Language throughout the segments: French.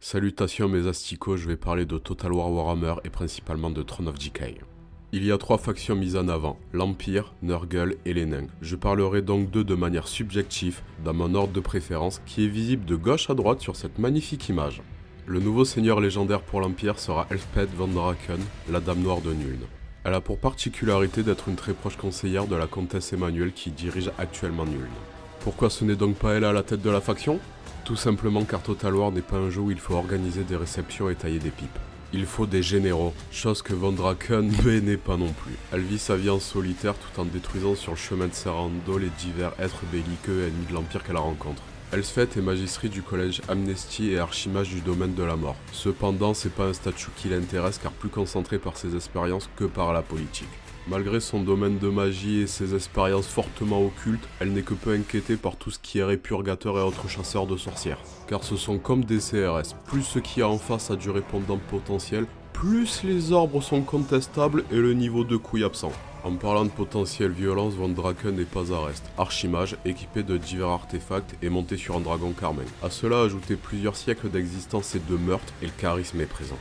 Salutations mes asticots, je vais parler de Total War Warhammer et principalement de Throne of Decay. Il y a 3 factions mises en avant, l'Empire, Nurgle et les Nains. Je parlerai donc d'eux de manière subjective, dans mon ordre de préférence, qui est visible de gauche à droite sur cette magnifique image. Le nouveau seigneur légendaire pour l'Empire sera Elspeth von Draken, la Dame Noire de Nuln. Elle a pour particularité d'être une très proche conseillère de la comtesse Emmanuelle qui dirige actuellement Nuln. Pourquoi ce n'est donc pas elle à la tête de la faction ? Tout simplement car Total War n'est pas un jeu où il faut organiser des réceptions et tailler des pipes. Il faut des généraux, chose que Von Draken n'est pas non plus. Elle vit sa vie en solitaire tout en détruisant sur le chemin de Serrando les divers êtres belliqueux ennemis de l'Empire qu'elle rencontre. Elspeth est magistrie du collège Amnesty et archimage du domaine de la mort. Cependant, c'est pas un statut qui l'intéresse car plus concentré par ses expériences que par la politique. Malgré son domaine de magie et ses expériences fortement occultes, elle n'est que peu inquiétée par tout ce qui est répurgateur et autres chasseurs de sorcières. Car ce sont comme des CRS, plus ce qu'il y a en face a du répondant potentiel, plus les orbes sont contestables et le niveau de couille absent. En parlant de potentielle violence, Von Draken n'est pas à reste. Archimage, équipé de divers artefacts et monté sur un dragon carmin. À cela ajouter plusieurs siècles d'existence et de meurtre, et le charisme est présent.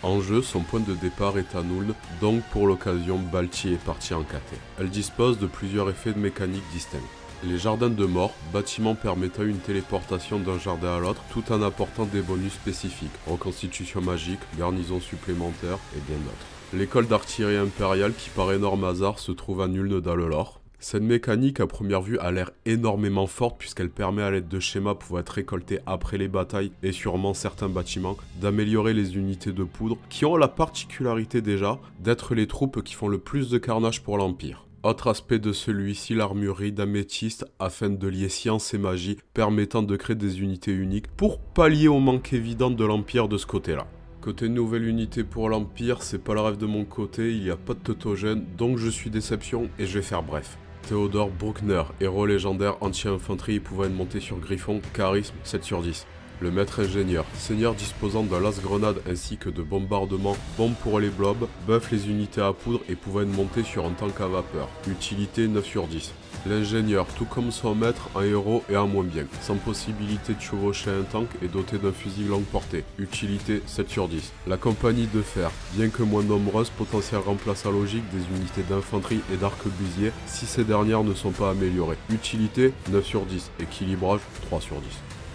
En jeu, son point de départ est à Nuln, donc pour l'occasion, Balti est partie en KT. Elle dispose de plusieurs effets de mécanique distincts. Les jardins de mort, bâtiments permettant une téléportation d'un jardin à l'autre, tout en apportant des bonus spécifiques, reconstitution magique, garnison supplémentaire et bien d'autres. L'école d'artillerie impériale, qui par énorme hasard se trouve à Nuln dans le lore. Cette mécanique à première vue a l'air énormément forte puisqu'elle permet à l'aide de schémas pouvant être récoltés après les batailles et sûrement certains bâtiments d'améliorer les unités de poudre qui ont la particularité déjà d'être les troupes qui font le plus de carnage pour l'Empire. Autre aspect de celui-ci, l'armurerie d'améthyste afin de lier science et magie permettant de créer des unités uniques pour pallier au manque évident de l'Empire de ce côté-là. Côté nouvelle unité pour l'Empire, c'est pas le rêve de mon côté, il n'y a pas de tautogène, donc je suis déception et je vais faire bref. Theodor Bruckner, héros légendaire anti-infanterie pouvant être monté sur Griffon, charisme 7 sur 10. Le maître ingénieur, seigneur disposant d'un lance-grenade ainsi que de bombardement, bombe pour les blobs, buff les unités à poudre et pouvant être monté sur un tank à vapeur. Utilité 9 sur 10. L'ingénieur, tout comme son maître, un héros et un moins bien, sans possibilité de chevaucher un tank et doté d'un fusil longue portée. Utilité 7 sur 10. La compagnie de fer, bien que moins nombreuse, potentiel remplaçant logique des unités d'infanterie et d'arquebusiers si ces dernières ne sont pas améliorées. Utilité 9 sur 10. Équilibrage 3 sur 10.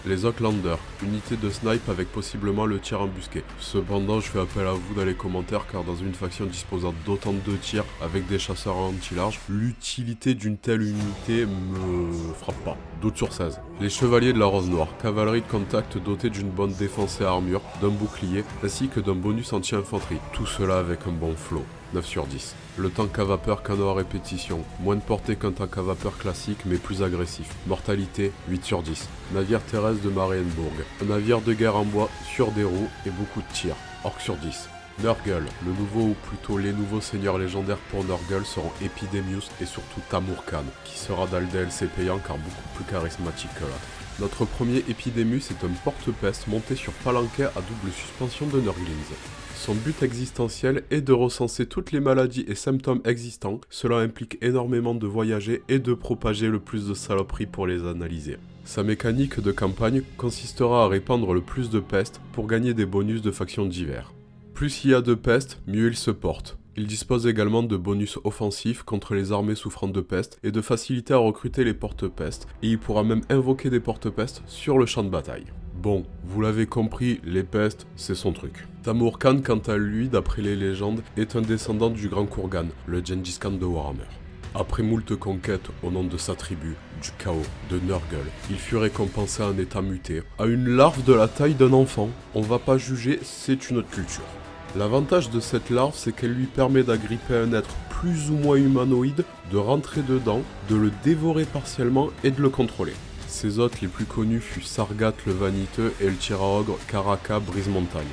Les Oaklanders, unité de snipe avec possiblement le tir embusqué. Cependant, je fais appel à vous dans les commentaires car dans une faction disposant d'autant de tirs avec des chasseurs anti-large, l'utilité d'une telle unité me frappe pas. Doute sur 16. Les Chevaliers de la Rose Noire, cavalerie de contact dotée d'une bonne défense et armure, d'un bouclier, ainsi que d'un bonus anti-infanterie. Tout cela avec un bon flow. 9 sur 10. Le tank à vapeur canon à répétition, moins de portée qu'un tank à vapeur classique mais plus agressif. Mortalité 8 sur 10. Navire terrestre de Marienburg, un navire de guerre en bois sur des roues et beaucoup de tirs. Orc sur 10. Nurgle, le nouveau ou plutôt les nouveaux seigneurs légendaires pour Nurgle seront Epidemius et surtout Tamurkhan, qui sera dans le DLC payant car beaucoup plus charismatique que l'autre. Notre premier Epidemius est un porte-peste monté sur palanquin à double suspension de Nurglings. Son but existentiel est de recenser toutes les maladies et symptômes existants, cela implique énormément de voyager et de propager le plus de saloperies pour les analyser. Sa mécanique de campagne consistera à répandre le plus de peste pour gagner des bonus de factions divers. Plus il y a de peste, mieux il se porte. Il dispose également de bonus offensifs contre les armées souffrant de peste et de facilité à recruter les porte-pestes, et il pourra même invoquer des porte-pestes sur le champ de bataille. Bon, vous l'avez compris, les pestes, c'est son truc. Tamurkhan, quant à lui, d'après les légendes, est un descendant du Grand Kurgan, le Gengis Khan de Warhammer. Après moult conquêtes au nom de sa tribu, du chaos, de Nurgle, il fut récompensé en état muté, à une larve de la taille d'un enfant. On va pas juger, c'est une autre culture. L'avantage de cette larve, c'est qu'elle lui permet d'agripper un être plus ou moins humanoïde, de rentrer dedans, de le dévorer partiellement et de le contrôler. Ses hôtes les plus connus furent Sargat le Vaniteux et le Tiraogre Karaka Brise-Montagne.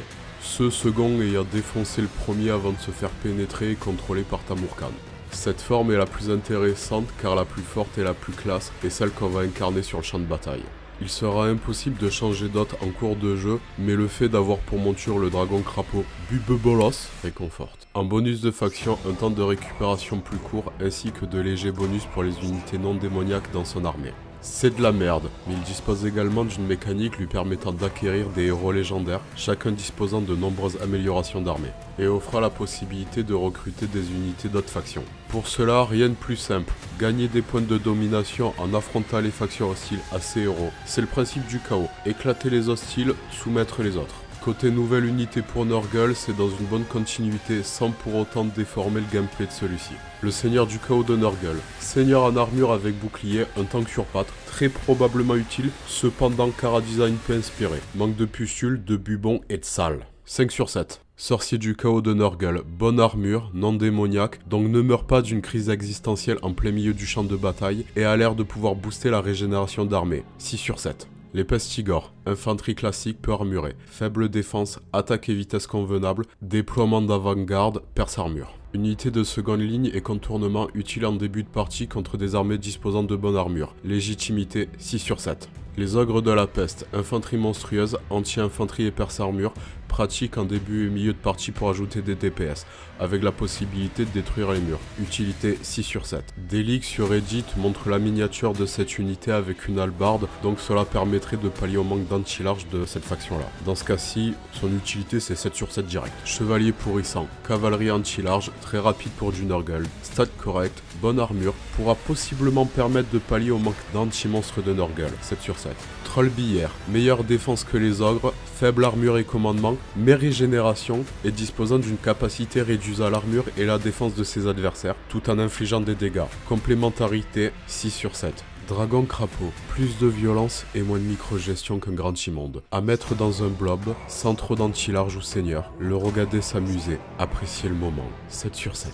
Ce second ayant défoncé le premier avant de se faire pénétrer et contrôler par Tamurkhan. Cette forme est la plus intéressante car la plus forte et la plus classe est celle qu'on va incarner sur le champ de bataille. Il sera impossible de changer d'hôte en cours de jeu, mais le fait d'avoir pour monture le dragon crapaud Bubebolos réconforte. En bonus de faction, un temps de récupération plus court ainsi que de légers bonus pour les unités non démoniaques dans son armée. C'est de la merde, mais il dispose également d'une mécanique lui permettant d'acquérir des héros légendaires, chacun disposant de nombreuses améliorations d'armée, et offrira la possibilité de recruter des unités d'autres factions. Pour cela, rien de plus simple, gagner des points de domination en affrontant les factions hostiles à ses héros. C'est le principe du chaos, éclater les hostiles, soumettre les autres. Côté nouvelle unité pour Nurgle, c'est dans une bonne continuité sans pour autant déformer le gameplay de celui-ci. Le seigneur du chaos de Nurgle. Seigneur en armure avec bouclier, un tank sur pattes, très probablement utile, cependant cara design peu inspiré. Manque de pustules, de bubons et de salles. 5 sur 7. Sorcier du chaos de Nurgle, bonne armure, non démoniaque, donc ne meurt pas d'une crise existentielle en plein milieu du champ de bataille et a l'air de pouvoir booster la régénération d'armée. 6 sur 7. Les Pestigors, infanterie classique peu armurée, faible défense, attaque et vitesse convenable, déploiement d'avant-garde, perce armure. Unité de seconde ligne et contournement utile en début de partie contre des armées disposant de bonne armure. Légitimité 6 sur 7. Les ogres de la peste, infanterie monstrueuse, anti-infanterie et perce armure, pratique en début et milieu de partie pour ajouter des DPS, avec la possibilité de détruire les murs. Utilité 6 sur 7. Delix sur Reddit montre la miniature de cette unité avec une hallebarde, donc cela permettrait de pallier au manque d'anti-large de cette faction-là. Dans ce cas-ci, son utilité c'est 7 sur 7 direct. Chevalier pourrissant, cavalerie anti-large, très rapide pour du Nurgle, stat correct, bonne armure, pourra possiblement permettre de pallier au manque d'anti-monstres de Nurgle, 7 sur 7. Troll billère, meilleure défense que les ogres, faible armure et commandement, mais régénération et disposant d'une capacité réduite à l'armure et la défense de ses adversaires, tout en infligeant des dégâts. Complémentarité 6 sur 7. Dragon crapaud, plus de violence et moins de micro-gestion qu'un grand immonde. À mettre dans un blob, sans trop d'anti-large ou seigneur, le regarder s'amuser, apprécier le moment. 7 sur 7.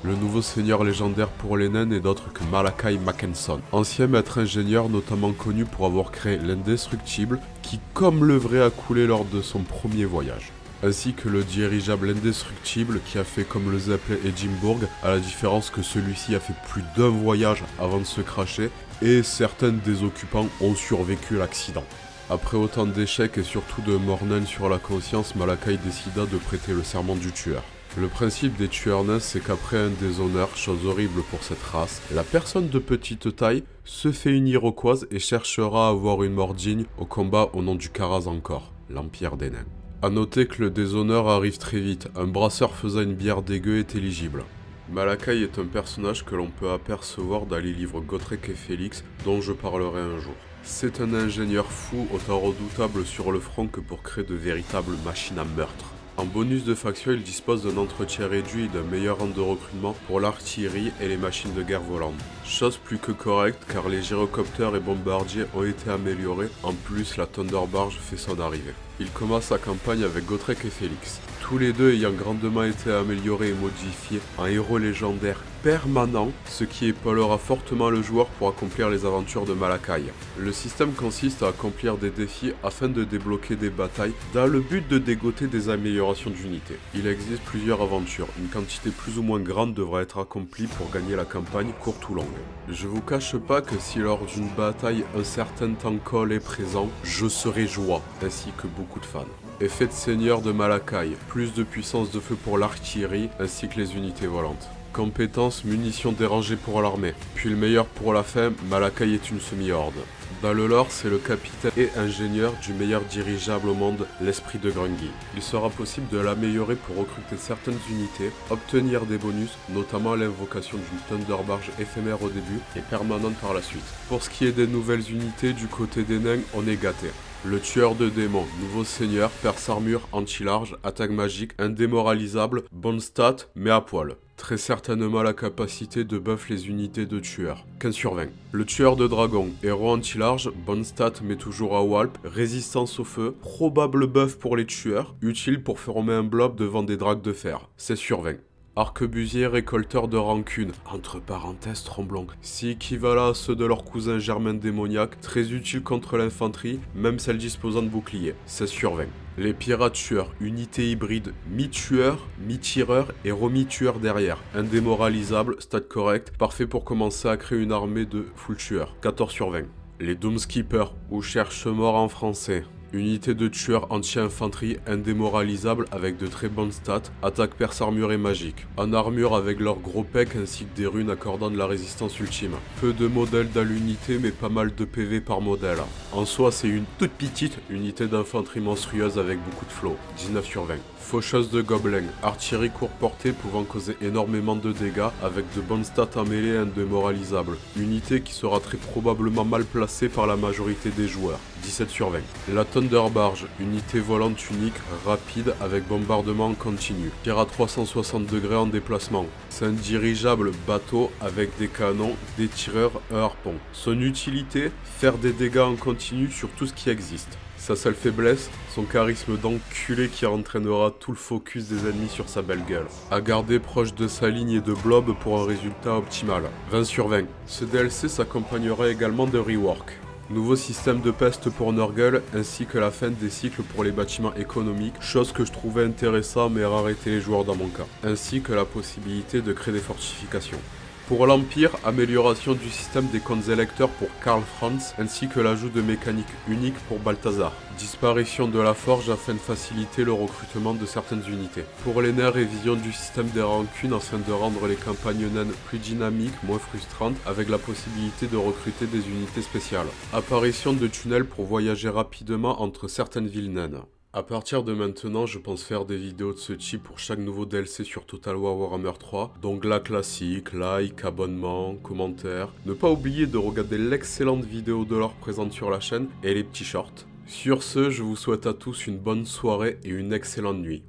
Le nouveau seigneur légendaire pour les nains n'est d'autre que Malakai Mackenson, ancien maître ingénieur notamment connu pour avoir créé l'Indestructible qui, comme le vrai, a coulé lors de son premier voyage. Ainsi que le dirigeable Indestructible qui a fait comme le Zeppelin Edinburgh, à la différence que celui-ci a fait plus d'un voyage avant de se cracher, et certains des occupants ont survécu à l'accident. Après autant d'échecs et surtout de mornelles sur la conscience, Malakai décida de prêter le serment du tueur. Le principe des tueurs nains, c'est qu'après un déshonneur, chose horrible pour cette race, la personne de petite taille se fait une iroquoise et cherchera à avoir une mort digne au combat au nom du Karaz encore, l'Empire des Nains. A noter que le déshonneur arrive très vite, un brasseur faisant une bière dégueu est éligible. Malakai est un personnage que l'on peut apercevoir dans les livres Gotrek et Félix, dont je parlerai un jour. C'est un ingénieur fou autant redoutable sur le front que pour créer de véritables machines à meurtre. En bonus de faction, il dispose d'un entretien réduit et d'un meilleur rang de recrutement pour l'artillerie et les machines de guerre volantes. Chose plus que correcte car les gyrocoptères et bombardiers ont été améliorés, en plus la Thunderbarge fait son arrivée. Il commence sa campagne avec Gotrek et Félix, tous les deux ayant grandement été améliorés et modifiés en héros légendaires permanents, ce qui épaulera fortement le joueur pour accomplir les aventures de Malakai. Le système consiste à accomplir des défis afin de débloquer des batailles dans le but de dégoter des améliorations d'unités. Il existe plusieurs aventures, une quantité plus ou moins grande devra être accomplie pour gagner la campagne courte ou longue. Je vous cache pas que si lors d'une bataille un certain temps call est présent, je serai joie, ainsi que beaucoup de fans. Effet de seigneur de Malakai, plus de puissance de feu pour l'artillerie ainsi que les unités volantes. Compétences, munitions dérangées pour l'armée. Puis le meilleur pour la fin, Malakai est une semi-horde. Dans le lore, c'est le capitaine et ingénieur du meilleur dirigeable au monde, l'esprit de Grungy. Il sera possible de l'améliorer pour recruter certaines unités, obtenir des bonus, notamment l'invocation d'une Thunderbarge éphémère au début et permanente par la suite. Pour ce qui est des nouvelles unités, du côté des nains, on est gâté. Le tueur de démons, nouveau seigneur, perce armure, anti-large, attaque magique, indémoralisable, bonne stat, mais à poil. Très certainement la capacité de buff les unités de tueur. 15 sur 20. Le tueur de dragon, héros anti-large, bonne stat mais toujours à Walp, résistance au feu, probable buff pour les tueurs, utile pour former un blob devant des dracs de fer. 16 sur 20. Arquebusier récolteur de rancune, entre parenthèses tremblants, si équivalent à ceux de leurs cousins germains démoniaques, très utile contre l'infanterie, même celle disposant de boucliers, 16 sur 20. Les pirates tueurs, unité hybride, mi-tueur, mi-tireur et remi-tueur derrière, indémoralisable, stat correct, parfait pour commencer à créer une armée de full tueurs, 14 sur 20. Les Doomskippers, ou cherche-mort en français. Unité de tueur anti-infanterie indémoralisable avec de très bonnes stats, attaque perce armurée magique. En armure avec leur gros pec ainsi que des runes accordant de la résistance ultime. Peu de modèles dans l'unité mais pas mal de PV par modèle. En soi c'est une toute petite unité d'infanterie monstrueuse avec beaucoup de flow, 19 sur 20. Faucheuse de gobelins, artillerie courte portée pouvant causer énormément de dégâts avec de bonnes stats en mêlée indémoralisables. Unité qui sera très probablement mal placée par la majorité des joueurs, 17 sur 20. La Thunderbarge, unité volante unique, rapide avec bombardement en continu. Tir à 360 degrés en déplacement. C'est un dirigeable bateau avec des canons, des tireurs, un harpon. Son utilité, faire des dégâts en continu sur tout ce qui existe. Sa seule faiblesse, son charisme d'enculé qui entraînera tout le focus des ennemis sur sa belle gueule. À garder proche de sa ligne et de blob pour un résultat optimal. 20 sur 20. Ce DLC s'accompagnera également de rework. Nouveau système de peste pour Nurgle ainsi que la fin des cycles pour les bâtiments économiques, chose que je trouvais intéressant mais rareté les joueurs dans mon cas. Ainsi que la possibilité de créer des fortifications. Pour l'Empire, amélioration du système des comptes électeurs pour Karl Franz, ainsi que l'ajout de mécaniques uniques pour Balthazar. Disparition de la forge afin de faciliter le recrutement de certaines unités. Pour les nerfs, révision du système des rancunes afin de rendre les campagnes naines plus dynamiques, moins frustrantes, avec la possibilité de recruter des unités spéciales. Apparition de tunnels pour voyager rapidement entre certaines villes naines. A partir de maintenant, je pense faire des vidéos de ce type pour chaque nouveau DLC sur Total War Warhammer 3. Donc la classique, like, abonnement, commentaire. Ne pas oublier de regarder l'excellente vidéo de l'or présente sur la chaîne et les petits shorts. Sur ce, je vous souhaite à tous une bonne soirée et une excellente nuit.